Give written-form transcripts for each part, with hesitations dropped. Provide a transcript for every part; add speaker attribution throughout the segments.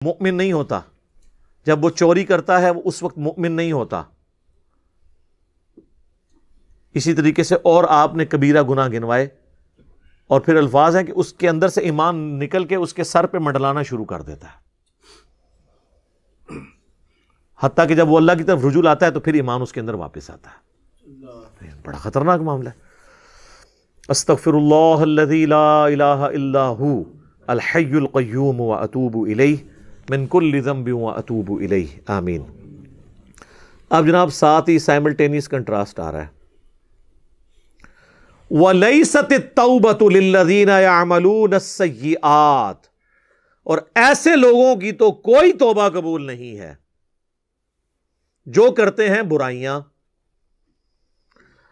Speaker 1: مومن نہیں ہوتا. جب وہ چوری کرتا ہے وہ اس وقت مومن نہیں ہوتا. اسی طریقے سے اور آپ نے کبیرہ گناہ گنوائے اور پھر الفاظ ہیں کہ اس کے اندر سے ایمان نکل کے اس کے سر پہ منڈلانا شروع کر دیتا ہے، حتیٰ کہ جب وہ اللہ کی طرف رجوع آتا ہے تو پھر ایمان اس کے اندر واپس آتا ہے. بڑا خطرناک معاملہ ہے. استغفر اللہ الذی لا الہ الا ہو الحی القیوم واتوب الیہ من کل ذنب واتوب الیہ. آمین. اب جناب ساتھ ہی سائملٹینیس کنٹراسٹ آ رہا ہے. وَلَيْسَتِ التَّوْبَةُ لِلَّذِينَ يَعْمَلُونَ السَّيِّئَاتِ، اور ایسے لوگوں کی تو کوئی توبہ قبول نہیں ہے جو کرتے ہیں برائیاں.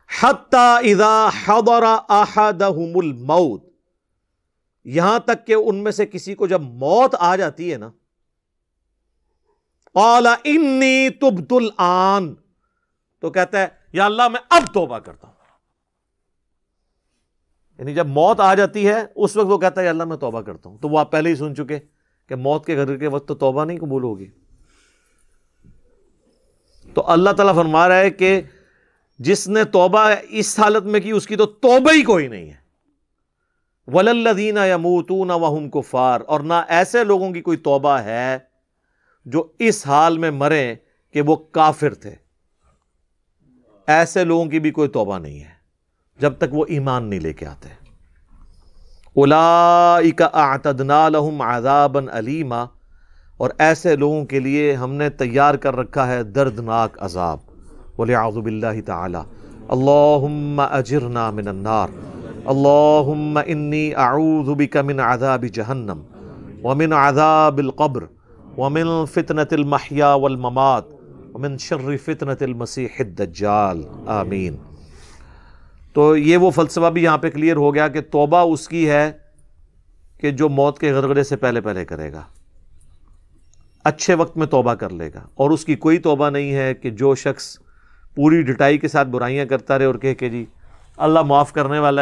Speaker 1: حَتَّى إِذَا حَضَرَ أَحَدَهُمُ الْمَوْتِ، یہاں تک کہ ان میں سے کسی کو جب موت آ جاتی ہے نا، قَالَ إِنِّي تُبْتُ الْآنَ، تو کہتا ہے یا اللہ میں اب توبہ کرتا ہوں. یعنی جب موت آ جاتی ہے اس وقت وہ کہتا ہے یا اللہ میں توبہ کرتا ہوں. تو وہ آپ پہلے ہی سن چکے کہ موت کے گھر کے وقت تو توبہ نہیں قبول ہوگی. تو اللہ تعالیٰ فرما رہا ہے کہ جس نے توبہ اس حالت میں کی اس کی تو توبہ ہی کوئی نہیں ہے. وَلَلَّذِينَ يَمُوتُونَ وَهُمْ كُفَّارٌ، اور نہ ایسے لوگوں کی کوئی توبہ ہے جو اس حال میں مرے کہ وہ کافر تھے. ایسے لوگوں کی بھی کوئی توبہ نہیں ہے جب تک وہ ایمان نہیں لے کے آتے. اولئک اعتدنا لهم عذابا الیما، اور ایسے لوگوں کے لیے ہم نے تیار کر رکھا ہے دردناک عذاب. ولعوذ باللہ تعالی. اللہم اجرنا من النار، اللہم انی اعوذ بک من عذاب جہنم ومن عذاب القبر ومن فتنة المحیا والممات ومن شر فتنة المسیح الدجال. آمین. تو یہ وہ فلسفہ بھی یہاں پہ کلیئر ہو گیا کہ توبہ اس کی ہے کہ جو موت کے غرغرے سے پہلے پہلے کرے گا، اچھے وقت میں توبہ کر لے گا. اور اس کی کوئی توبہ نہیں ہے کہ جو شخص پوری ڈٹائی کے ساتھ برائیاں کرتا رہے اور کہے کہ جی اللہ معاف کرنے والا ہے.